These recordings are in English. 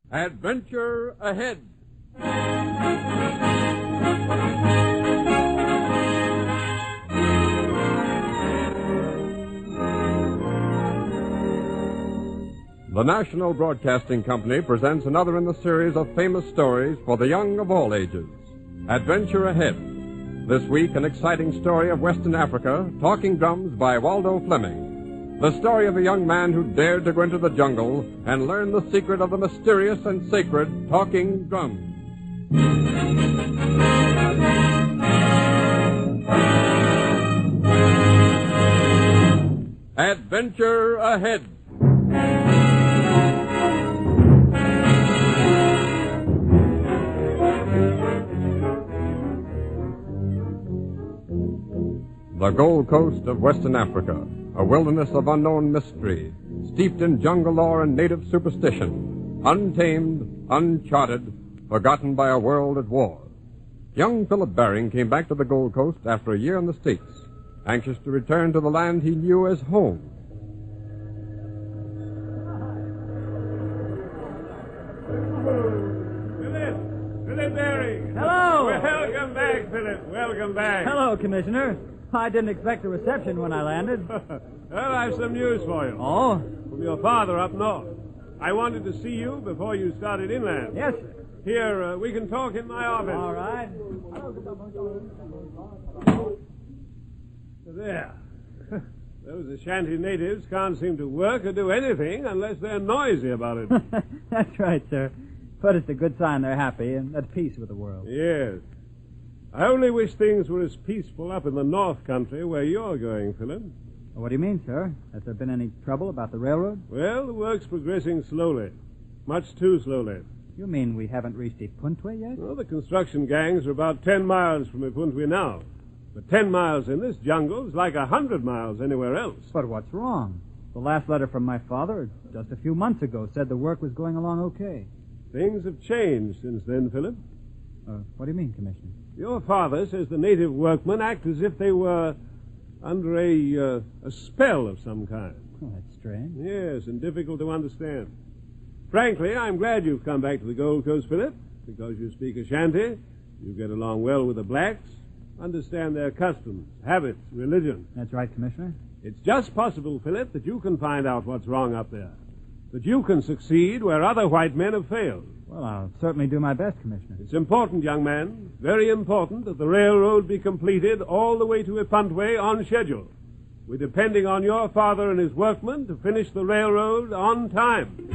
Adventure ahead. The National Broadcasting Company presents another in the series of famous stories for the young of all ages. Adventure Ahead. This week, an exciting story of Western Africa, Talking Drums by Waldo Fleming. The story of a young man who dared to go into the jungle and learn the secret of the mysterious and sacred talking drums. Adventure Ahead. The Gold Coast of Western Africa, a wilderness of unknown mystery, steeped in jungle lore and native superstition, untamed, uncharted, forgotten by a world at war. Young Philip Baring came back to the Gold Coast after a year in the States, anxious to return to the land he knew as home. Philip Baring! Hello! Welcome back, Philip. Welcome back. Hello, Commissioner. I didn't expect a reception when I landed. Well, I've some news for you. Oh? From your father up north. I wanted to see you before you started inland. Yes, sir. Here, we can talk in my office. All right. There. Those Ashanti natives can't seem to work or do anything unless they're noisy about it. That's right, sir. But it's a good sign they're happy and at peace with the world. Yes. I only wish things were as peaceful up in the North Country where you're going, Philip. What do you mean, sir? Has there been any trouble about the railroad? Well, the work's progressing slowly. Much too slowly. You mean we haven't reached Ipuntwe yet? Well, the construction gangs are about 10 miles from Ipuntwe now. But 10 miles in this jungle is like 100 miles anywhere else. But what's wrong? The last letter from my father, just a few months ago, said the work was going along okay. Things have changed since then, Philip. What do you mean, Commissioner? Your father says the native workmen act as if they were under a spell of some kind. Oh, that's strange. Yes, and difficult to understand. Frankly, I'm glad you've come back to the Gold Coast, Philip, because you speak Ashanti, you get along well with the blacks, understand their customs, habits, religion. That's right, Commissioner. It's just possible, Philip, that you can find out what's wrong up there. That you can succeed where other white men have failed. Well, I'll certainly do my best, Commissioner. It's important, young man, very important, that the railroad be completed all the way to Ipuntwe on schedule. We're depending on your father and his workmen to finish the railroad on time.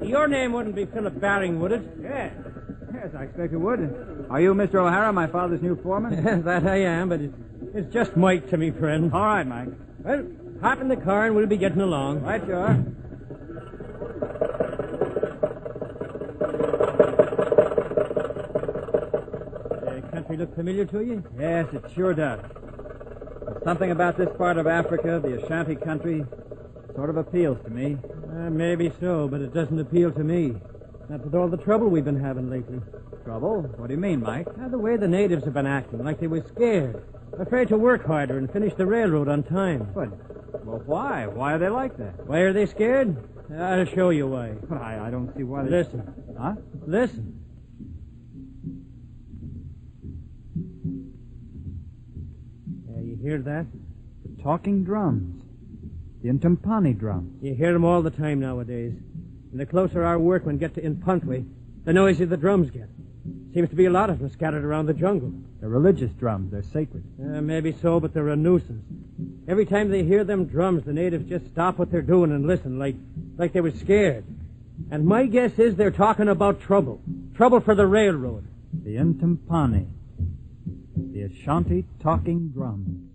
Your name wouldn't be Philip Baring, would it? Yes. Yes, I expect it would. Are you Mr. O'Hara, my father's new foreman? That I am, but it's just Mike to me, friend. All right, Mike. Well, hop in the car and we'll be getting along. Right, you are. The country look familiar to you? Yes, it sure does. But something about this part of Africa, the Ashanti country, sort of appeals to me. Maybe so, but it doesn't appeal to me. Not with all the trouble we've been having lately. Trouble? What do you mean, Mike? The way the natives have been acting, like they were scared. Afraid to work harder and finish the railroad on time. Well, why? Why are they like that? Why are they scared? I'll show you why. Well, I don't see why they... Listen. Huh? Listen. You hear that? The talking drums. The Ntampani drums. You hear them all the time nowadays. And the closer our workmen get to Ipuntwe, the noisier the drums get. Seems to be a lot of them scattered around the jungle. They're religious drums. They're sacred. Maybe so, but they're a nuisance. Every time they hear them drums, the natives just stop what they're doing and listen, like they were scared. And my guess is they're talking about trouble. Trouble for the railroad. The Ntampani. The Ashanti talking drums.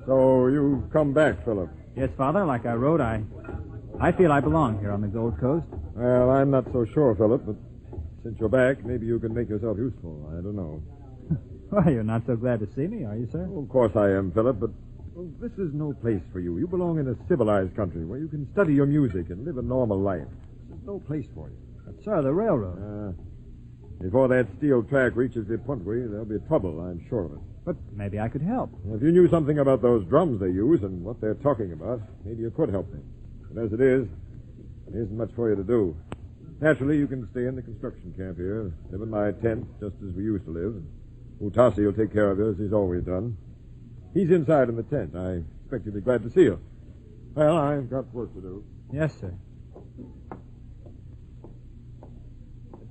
So you've come back, Philip. Yes, Father, like I wrote, I feel I belong here on the Gold Coast. Well, I'm not so sure, Philip, but since you're back, maybe you can make yourself useful. I don't know. Well, you're not so glad to see me, are you, sir? Well, of course I am, Philip, but this is no place for you. You belong in a civilized country where you can study your music and live a normal life. This is no place for you. But, sir, the railroad. Before that steel track reaches the Puntway, there'll be trouble, I'm sure of it. But maybe I could help. If you knew something about those drums they use and what they're talking about, maybe you could help me. But as it is, there isn't much for you to do. Naturally, you can stay in the construction camp here, live in my tent, just as we used to live. Utasi will take care of you, as he's always done. He's inside in the tent. I expect you'll be glad to see you. Well, I've got work to do. Yes, sir.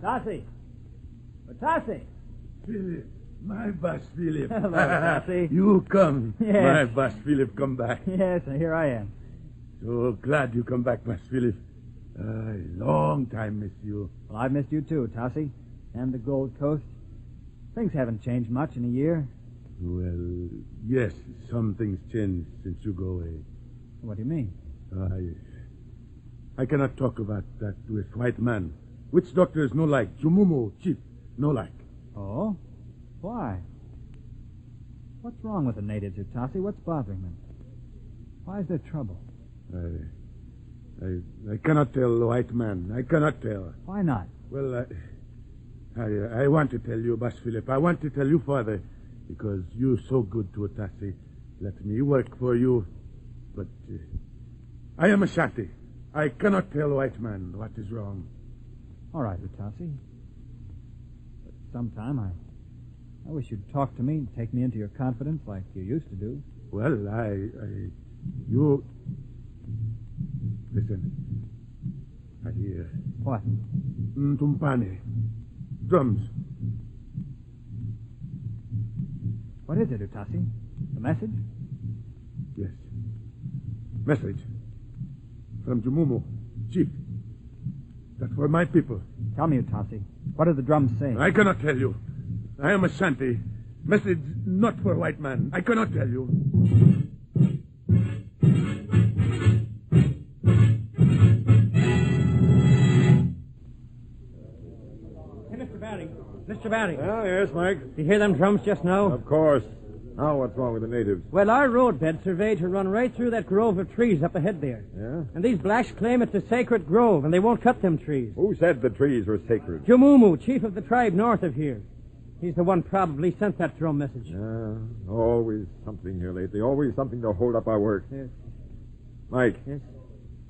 Utasi! Utasi! Philip, my boss Philip. Hello, Utasi. You come. Yes. My boss Philip come back. Yes, and here I am. So glad you come back, boss Philip. Long time miss you. Well, I've missed you too, Tossie. And the Gold Coast. Things haven't changed much in a year. Well, yes, some things changed since you go away. What do you mean? I cannot talk about that with white man. Witch doctors no like. Jumumu, chief, no like. Oh? Why? What's wrong with the natives, Utasi? What's bothering them? Why is there trouble? I cannot tell, white man. I cannot tell. Why not? Well, I want to tell you, Boss Philip. I want to tell you, Father, because you're so good to Utasi. Let me work for you. But I am a Shanti. I cannot tell white man what is wrong. All right, Utasi. But sometime I wish you'd talk to me and take me into your confidence like you used to do. Well, you... Listen. I hear... What? Tumpane. Drums. What is it, Utasi? The message? Yes. Message. From Jumumu. Chief. That's for my people. Tell me, Utasi. What do the drums say? I cannot tell you. I am a Shanti. Message not for white man. I cannot tell you. Hey, Mr. Barry. Mr. Barry. Oh, yes, Mike. You hear them drums just now? Of course. Now, what's wrong with the natives? Well, our roadbed surveyed to run right through that grove of trees up ahead there. Yeah? And these blacks claim it's a sacred grove, and they won't cut them trees. Who said the trees were sacred? Jumumu, chief of the tribe north of here. He's the one probably sent that drum message. Always something here lately. Always something to hold up our work. Yes. Mike. Yes?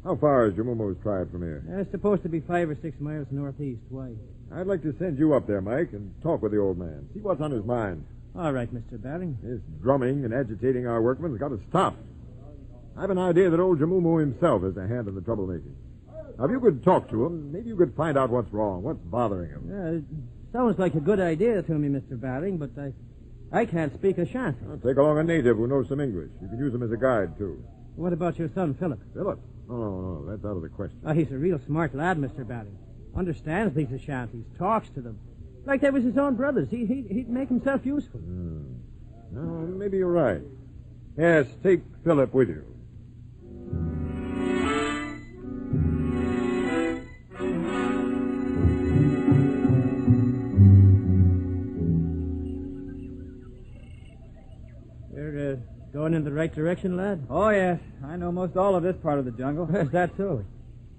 How far is Jumumu's tribe from here? It's supposed to be 5 or 6 miles northeast. Why? I'd like to send you up there, Mike, and talk with the old man. See what's on his mind. All right, Mr. Baring. This drumming and agitating our workmen has got to stop. I've an idea that old Jumumu himself is a hand in the troublemaking. Now, if you could talk to him, maybe you could find out what's wrong, what's bothering him. It sounds like a good idea to me, Mr. Baring, but I can't speak Ashanti. Well, take along a native who knows some English. You can use him as a guide, too. What about your son, Philip? Philip? No, that's out of the question. He's a real smart lad, Mr. Baring. Understands these Ashantis, talks to them. Like they was his own brothers. He'd make himself useful. No, maybe you're right. Yes, take Philip with you. You're going in the right direction, lad? Oh, yes. I know most all of this part of the jungle. Is that so?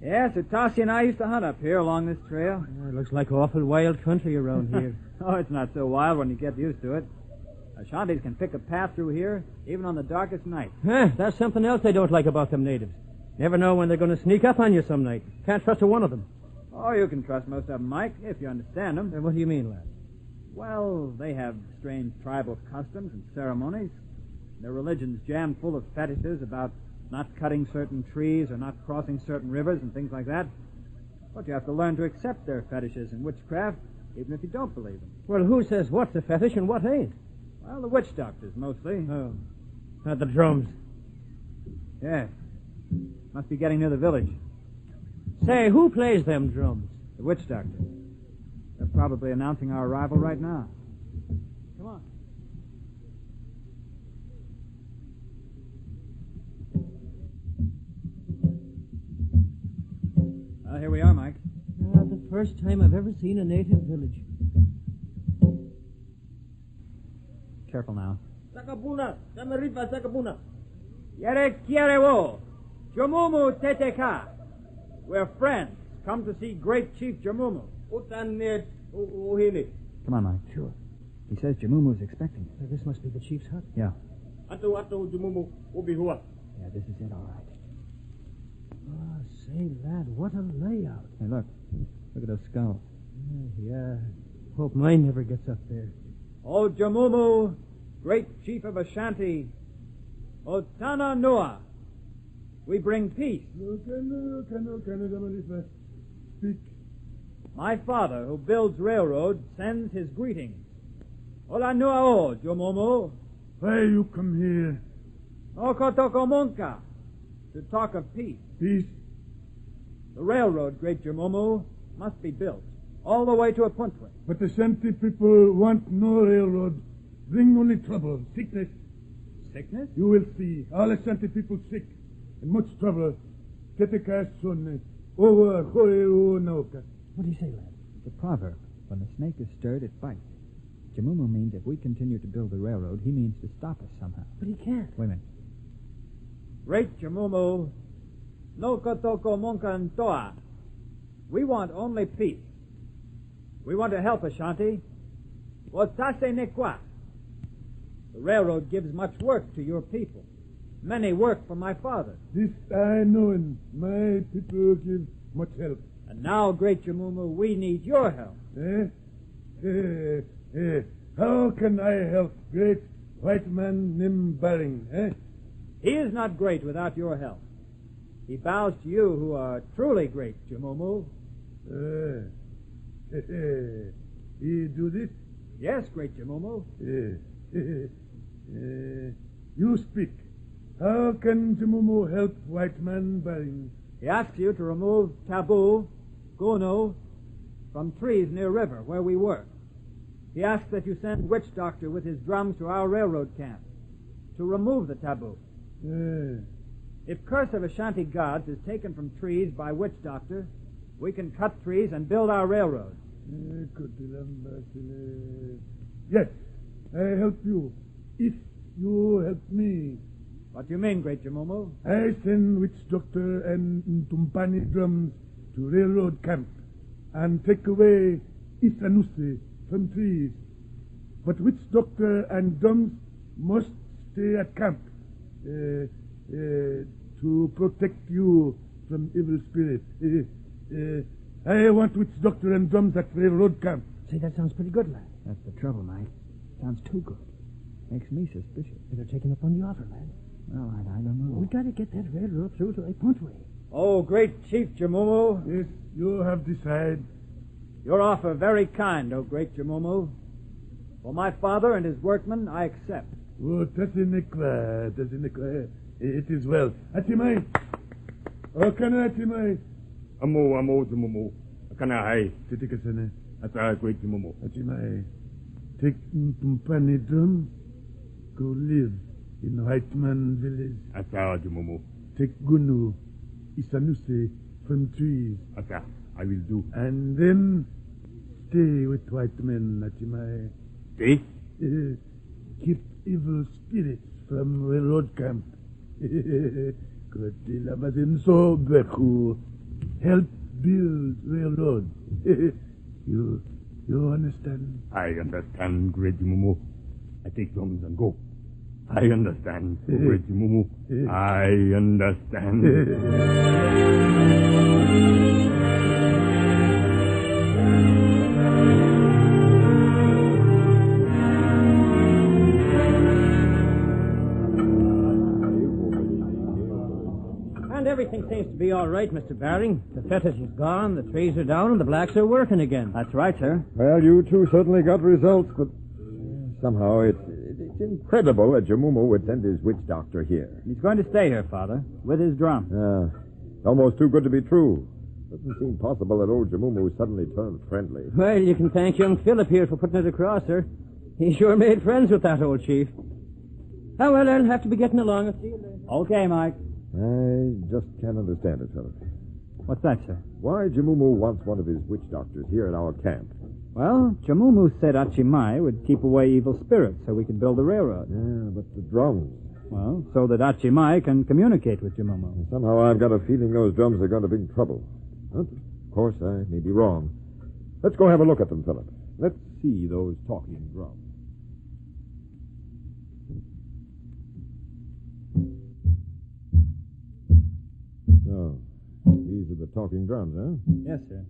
Yes, Utasi and I used to hunt up here along this trail. It looks like awful wild country around here. Oh, it's not so wild when you get used to it. Ashantis can pick a path through here, even on the darkest night. That's something else they don't like about them natives. Never know when they're going to sneak up on you some night. Can't trust a one of them. Oh, you can trust most of them, Mike, if you understand them. What do you mean, lad? Well, they have strange tribal customs and ceremonies. Their religion's jammed full of fetishes about not cutting certain trees or not crossing certain rivers and things like that. But you have to learn to accept their fetishes and witchcraft, even if you don't believe them. Well, who says what's a fetish and what ain't? Well, the witch doctors, mostly. Oh, the drums. Yes. Must be getting near the village. Say, who plays them drums? The witch doctors. They're probably announcing our arrival right now. Come on. Well, here we are, Mike. The first time I've ever seen a native village. Careful now. Sakabuna, Samarifa Sakabuna. Yere Kierewo, Jumumu Teteka. We're friends. Come to see great Chief Jumumu. Come on, Mike. Sure. He says Jumumu's expecting us. This must be the chief's hut. Yeah. Yeah, this is it, all right. Oh, say, lad, what a layout. Hey, look. Look at those skulls. Yeah. Hope mine never gets up there. O Jumumu, great chief of Ashanti, Otana Noa, we bring peace. Speak. My father, who builds railroads, sends his greetings. Ola Noa o, Jumumu, Why you come here? Okotokomunka, to talk of peace. Peace? The railroad, great Jumumu, must be built, all the way to a Puntway. But the Shanty people want no railroad. Bring only trouble, sickness. Sickness? You will see. All the Shanty people sick and much trouble. Teteka son over Horeu Nauka. What do you say, lad? It's a proverb. When the snake is stirred, it bites. Jumumu means if we continue to build the railroad, he means to stop us somehow. But he can't. Wait a minute. Great Jumumu, no kotoko monka ntoa. We want only peace. We want to help Ashanti. Wotase nekwa. The railroad gives much work to your people. Many work for my father. This I know, and my people give much help. And now, great Jumumu, we need your help. How can I help great white man named Baring, He is not great without your help. He bows to you who are truly great, Jumumu. He do this? Yes, great Jumumu. You speak. How can Jumumu help white man Baring? He asks you to remove taboo, gono, from trees near river where we work. He asks that you send witch doctor with his drums to our railroad camp to remove the taboo. If curse of Ashanti gods is taken from trees by witch doctor, we can cut trees and build our railroad. Yes, I help you. If you help me. What do you mean, great Jumumu? I send witch doctor and Tumpani drums to railroad camp and take away Isanusi from trees. But witch doctor and drums must stay at camp to protect you from evil spirit. I want witch doctor and drums at railroad camp. Say, that sounds pretty good, lad. That's the trouble, Mike. Sounds too good. Makes me suspicious. Better take him up on the offer, lad. Well, I don't know. We gotta get that railroad through to a Puntway. Oh, great Chief Jumumu. Yes, you have decided. Your offer very kind, oh great Jumumu. For my father and his workmen, I accept. Oh, Tasinekwa. It is well. Atimai. Oh, kana Atimai. Amo, Jumumu. Kana hai. Titikasane. Ata great Jumumu. Atimai. Take Tumpani drum. Go live in White Man village. Ata Jumumu. Take Gunu, Isanusi from trees. Ata, I will do. And then stay with white men, Atimai. Stay? Keep evil spirits from railroad camp. Help build railroad. You understand? I understand, great Jumumu. I take drums and go. I understand, great Jumumu. I understand. And everything seems to be all right, Mr. Baring. The fetish is gone, the trees are down, and the blacks are working again. That's right, sir. Well, you two certainly got results, but somehow it's incredible that Jumumu would send his witch doctor here. He's going to stay here, Father, with his drum. It's almost too good to be true. Doesn't seem possible that old Jumumu suddenly turned friendly. Well, you can thank young Philip here for putting it across, sir. He sure made friends with that old chief. Oh, well, I'll have to be getting along. I'll see you later. Okay, Mike. I just can't understand it, Philip. What's that, sir? Why Jamumu wants one of his witch doctors here at our camp. Well, Jamumu said Achimai would keep away evil spirits so we could build the railroad. Yeah, but the drums. Well, so that Achimai can communicate with Jamumu. Somehow I've got a feeling those drums are going to bring trouble. But, of course, I may be wrong. Let's go have a look at them, Philip. Let's see those talking drums. So, these are the talking drums, huh? Yes, sir.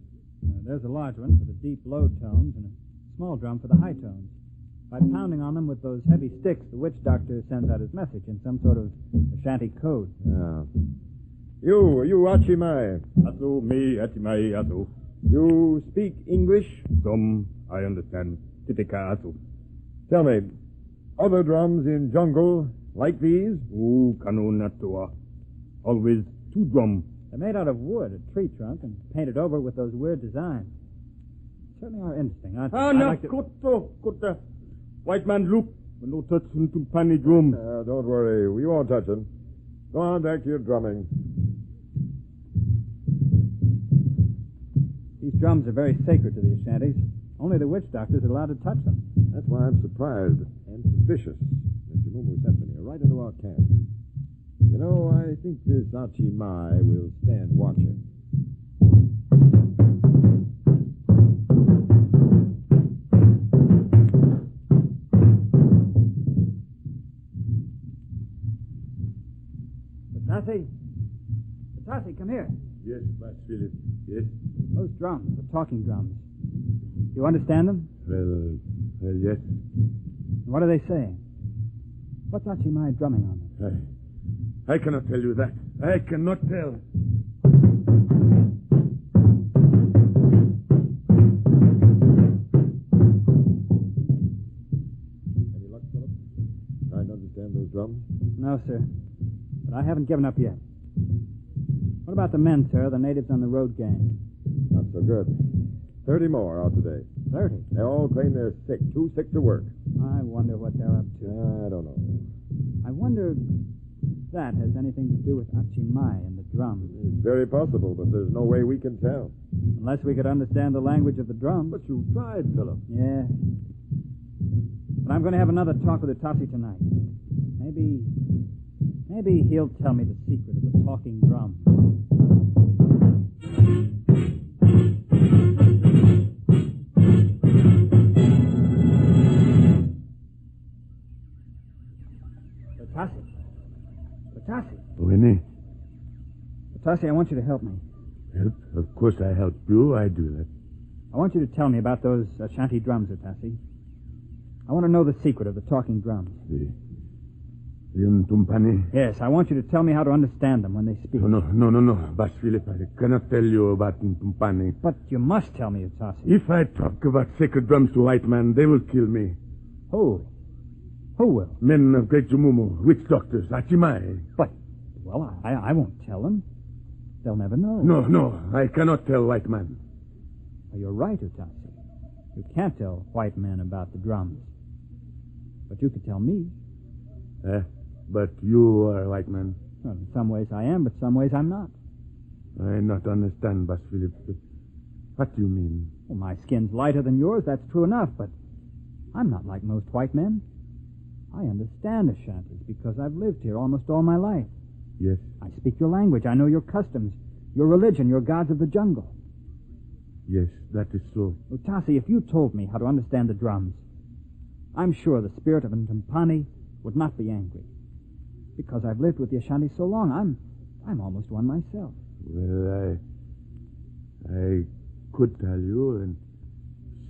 There's a large one for the deep low tones and a small drum for the high tones. By pounding on them with those heavy sticks, the witch doctor sends out his message in some sort of Ashanti code. Yeah. You Achimai. Atu, me, Achimai, Atu. You speak English? Some, I understand. Titika, Atu. Tell me, other drums in jungle like these? Kanu Natua. Always 2 drum. They're made out of wood, a tree trunk, and painted over with those weird designs. Certainly are interesting, aren't they? Oh, no, Kutta. White man look. When no touch into pani drum. Don't worry. We won't touch them. Go on back to your drumming. These drums are very sacred to the Ashantis. Only the witch doctors are allowed to touch them. That's why I'm surprised and suspicious that Jamumu sent them here, right into our camp. You know, I think this Achimai will stand watching. Batasi, come here. Yes, Master Philip. Yes. Those drums, the talking drums. You understand them? Well, yes. What are they saying? What's Achimai drumming on them? I cannot tell you that. I cannot tell. Any luck, Philip? Trying to understand those drums? No, sir. But I haven't given up yet. What about the men, sir, the natives on the road gang? Not so good. 30 more out today. 30? They all claim they're sick, too sick to work. I wonder what they're up to. I don't know. I wonder if that has anything to do with Achimai and the drums. It's very possible, but there's no way we can tell. Unless we could understand the language of the drums. But you tried, Philip. Yeah. But I'm going to have another talk with Atasi tonight. Maybe he'll tell me the secret of the talking drum. Batasi. Winnie. Batasi, I want you to help me. Help? Of course I help you. I do that. I want you to tell me about those Ashanti drums, Atasi. I want to know the secret of the talking drums. The Tumpani? Yes, I want you to tell me how to understand them when they speak. No. Bas Philip, I cannot tell you about Tumpani. But you must tell me, Atasi. If I talk about sacred drums to white men, they will kill me. Who? Who will? Men of Great Jumumu, witch doctors, Achimai. But, well, I won't tell them. They'll never know. No, I cannot tell white men. Well, you're right, Utasi. You can't tell white men about the drums. But you could tell me. But you are a white man. Well, in some ways I am, but some ways I'm not. I not understand, Bas Philip. What do you mean? Well, my skin's lighter than yours, that's true enough, but I'm not like most white men. I understand Ashantis because I've lived here almost all my life. Yes. I speak your language. I know your customs, your religion, your gods of the jungle. Yes, that is so. Utasi, if you told me how to understand the drums, I'm sure the spirit of Ntumpani would not be angry. Because I've lived with the Ashanti so long, I'm almost one myself. Well, I could tell you, and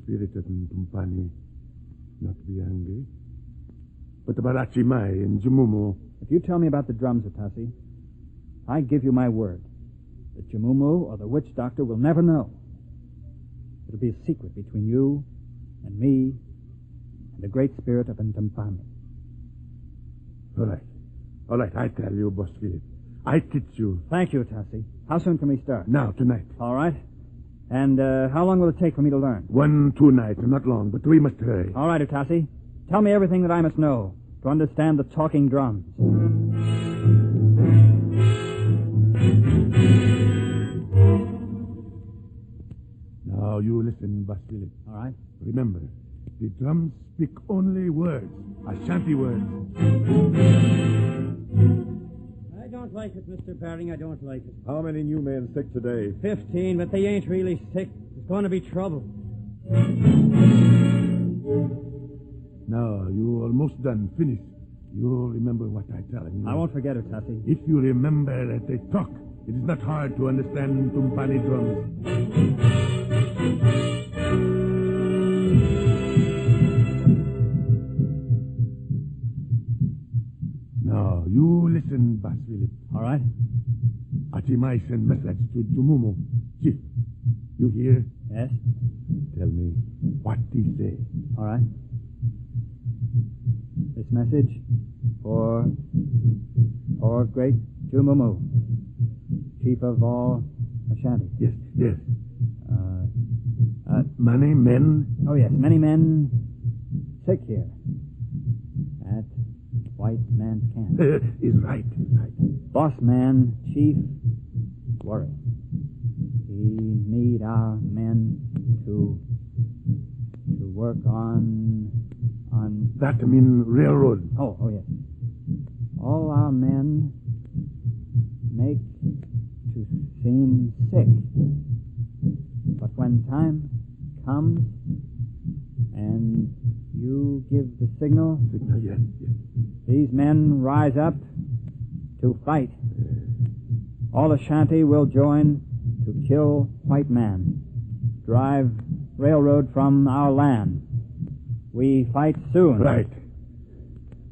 spirit of Ntumpani not be angry. But about Achimai and Jumumu. If you tell me about the drums, Atasi, I give you my word that Jumumu or the witch doctor will never know. It'll be a secret between you and me and the great spirit of Ntumpani. All right, I tell you, Boss Philip. I teach you. Thank you, Atasi. How soon can we start? Now, tonight. All right. And how long will it take for me to learn? 1-2 nights, not long, but we must hurry. All right, Atasi. Tell me everything that I must know to understand the talking drums. Now you listen, Bass Philip. All right. Remember, the drums speak only words, Ashanti words. I don't like it, Mr. Baring. I don't like it. How many new men sick today? 15, but they ain't really sick. There's going to be trouble. Now, you almost done. Finish. You'll remember what I tell you. I won't forget it, Tussy. If you remember that they talk, it is not hard to understand Tumpani drums. Now, you listen, Bass Philip. All right. Achimai send message to Jumumu. Chief, you hear? Yes? Tell me what he say. All right. This message for great Jumumu, chief of all Ashanti. Yes, yes. Many men? Oh, yes, many men sick here at white man's camp. Is right. Boss man, chief, worry. He need our men to work on... That mean railroad. Oh, yes. All our men make to seem sick. But when time comes and you give the signal, Yes. these men rise up to fight. All Ashanti will join to kill white man, drive railroad from our land. We fight soon. Right.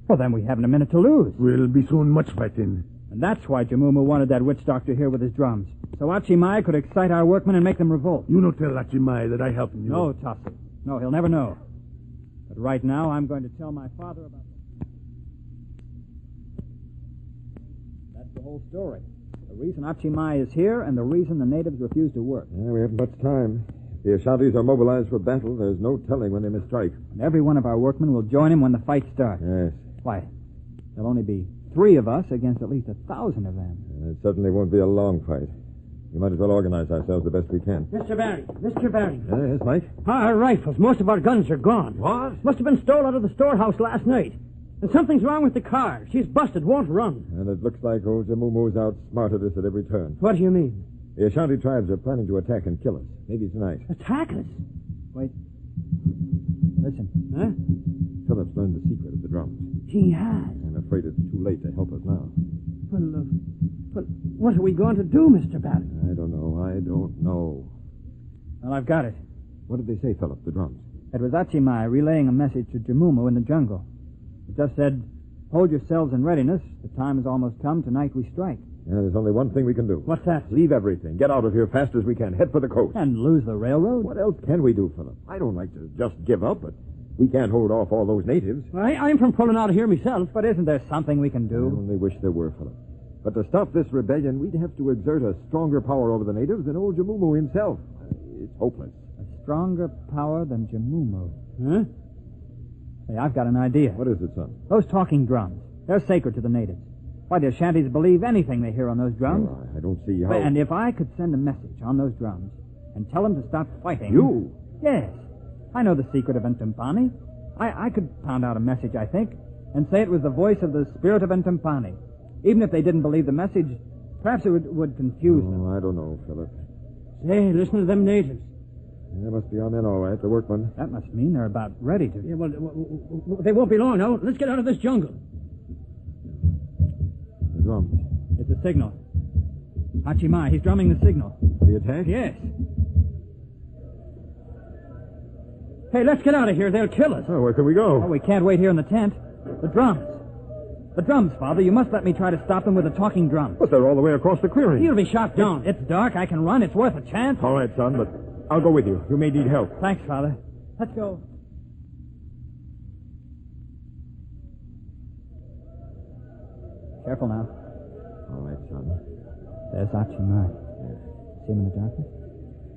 Well, then we haven't a minute to lose. Will be soon much fighting. And that's why Jumumu wanted that witch doctor here with his drums. So Achimai could excite our workmen and make them revolt. You no tell Achimai that I helping you. No, Tossi. No, he'll never know. But right now, I'm going to tell my father about it. That's the whole story. The reason Achimai is here and the reason the natives refuse to work. Yeah, we haven't much time. The Ashantis are mobilized for battle. There's no telling when they may strike. And every one of our workmen will join him when the fight starts. Yes. Why, there'll only be 3 of us against at least 1,000 of them. And it certainly won't be a long fight. We might as well organize ourselves the best we can. Mr. Baring. Yes, Mike? Our rifles. Most of our guns are gone. What? Must have been stolen out of the storehouse last night. And something's wrong with the car. She's busted, won't run. And it looks like old Jamumu's outsmarted us at every turn. What do you mean? The Ashanti tribes are planning to attack and kill us. Maybe tonight. Attack us? Wait. Listen. Huh? Philip's learned the secret of the drums. He has. I'm afraid it's too late to help us now. Well, what are we going to do, Mr. Baring? I don't know. Well, I've got it. What did they say, Philip, the drums? It was Achimai relaying a message to Jumumu in the jungle. It just said, hold yourselves in readiness. The time has almost come. Tonight we strike. Yeah, there's only one thing we can do. What's that? Leave everything. Get out of here fast as we can. Head for the coast. And lose the railroad? What else can we do, Philip? I don't like to just give up, but we can't hold off all those natives. I'm from pulling out of here myself. But isn't there something we can I do? only wish there were, Philip. But to stop this rebellion, we'd have to exert a stronger power over the natives than old Jumumu himself. It's hopeless. A stronger power than Jumumu. Huh? Hey, I've got an idea. What is it, son? Those talking drums. They're sacred to the natives. Why, the Ashantis believe anything they hear on those drums. Oh, I don't see how... And if I could send a message on those drums and tell them to stop fighting... You? Yes. I know the secret of Ntumpani. I could pound out a message, I think, and say it was the voice of the spirit of Ntumpani. Even if they didn't believe the message, perhaps it would confuse them. I don't know, Philip. Say, listen to them natives. They must be our men, all right, the workmen. That must mean they're about ready to... Yeah, well, they won't be long now. Let's get out of this jungle. The drums. It's a signal. Achimai, he's drumming the signal. The attack? Yes. Hey, let's get out of here. They'll kill us. Oh, where can we go? Oh, we can't wait here in the tent. The drums. The drums, Father. You must let me try to stop them with the talking drums. But they're all the way across the clearing. He'll be shot down. It's dark. I can run. It's worth a chance. All right, son, but I'll go with you. You may need help. Thanks, Father. Let's go. Careful now. All right, son. There's Achimai. See him in the darkness?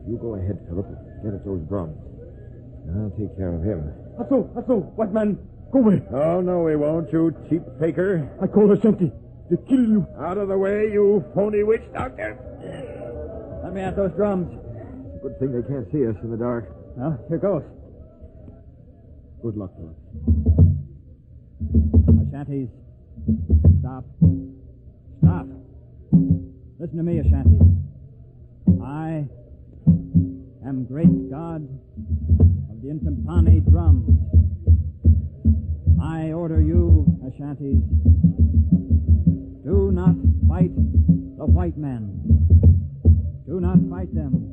You go ahead, Philip. Get at those drums. I'll take care of him. That's all. White man, go away. Oh, no, we won't, you cheap faker. I call Ashanti. They kill you. Out of the way, you phony witch doctor. Let me at those drums. Good thing they can't see us in the dark. Well, here goes. Good luck, Philip. Ashantis, stop. Stop. Listen to me, Ashantis. I am great god of the Intimpani drums. I order you, Ashantis, do not fight the white men. Do not fight them.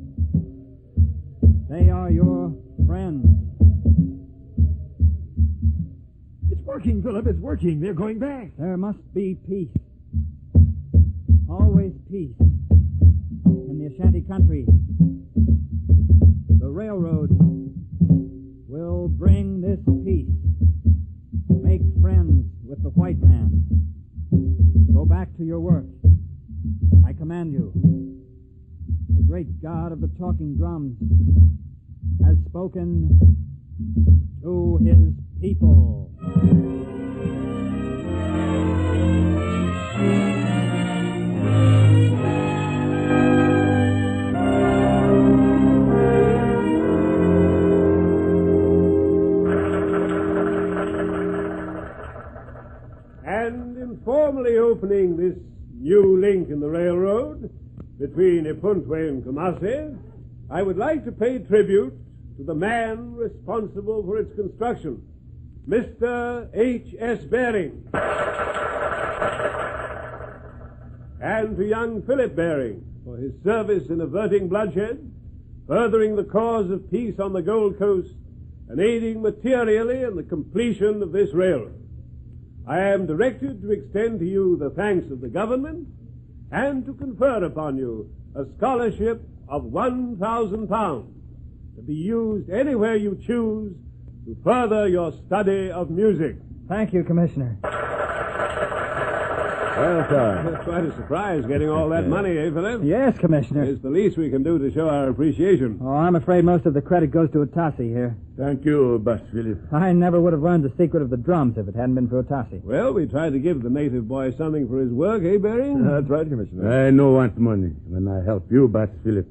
They are your friends. It's working, Philip. It's working. They're going back. There must be peace. Always peace. In the Ashanti country, the railroad will bring this peace. Make friends with the white man. Go back to your work. I command you. The great god of the talking drums has spoken to his people. And in formally opening this new link in the railroad between Ipuntwe and Kumasi, I would like to pay tribute to the man responsible for its construction, Mr. H.S. Baring, and to young Philip Baring for his service in averting bloodshed, furthering the cause of peace on the Gold Coast, and aiding materially in the completion of this railroad. I am directed to extend to you the thanks of the government and to confer upon you a scholarship of £1,000 to be used anywhere you choose to further your study of music. Thank you, Commissioner. Well, sir. It's quite a surprise getting all that money, eh, Philip? Yes, Commissioner. It's the least we can do to show our appreciation. Oh, I'm afraid most of the credit goes to Otasi here. Thank you, Boss Philip. I never would have learned the secret of the drums if it hadn't been for Otasi. Well, we tried to give the native boy something for his work, eh, Baring? That's right, Commissioner. I no want money when I help you, Boss Philip.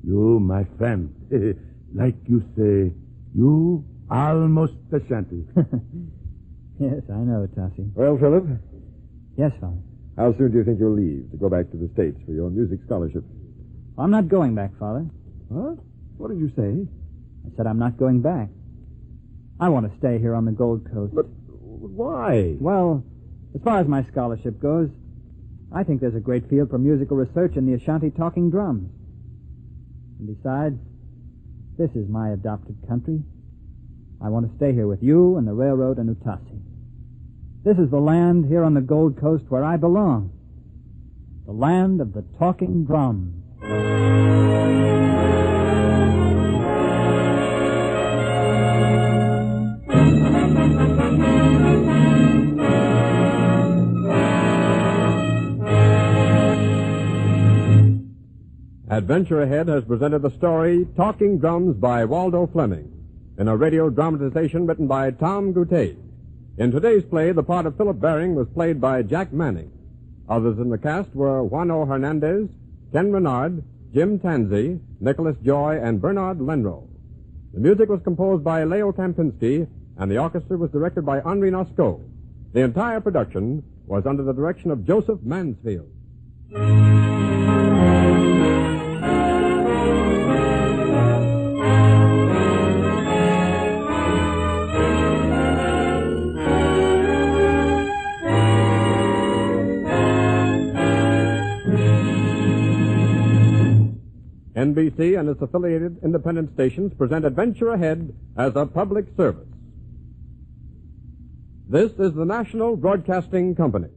You, my friend. Like you say, you almost Ashanti. Yes, I know, Otasi. Well, Philip, Yes, Father. how soon do you think you'll leave to go back to the States for your music scholarship? I'm not going back, Father. What? What did you say? I said I'm not going back. I want to stay here on the Gold Coast. But why? Well, as far as my scholarship goes, I think there's a great field for musical research in the Ashanti talking drums. And besides, this is my adopted country. I want to stay here with you and the railroad and Utasi. This is the land here on the Gold Coast where I belong. The land of the talking drums. Adventure Ahead has presented the story Talking Drums by Waldo Fleming in a radio dramatization written by Tom Goutet. In today's play, the part of Philip Baring was played by Jack Manning. Others in the cast were Juano Hernandez, Ken Renard, Jim Tansey, Nicholas Joy, and Bernard Lenrow. The music was composed by Leo Kampinski, and the orchestra was directed by Henri Nosco. The entire production was under the direction of Joseph Mansfield. NBC and its affiliated independent stations present Adventure Ahead as a public service. This is the National Broadcasting Company.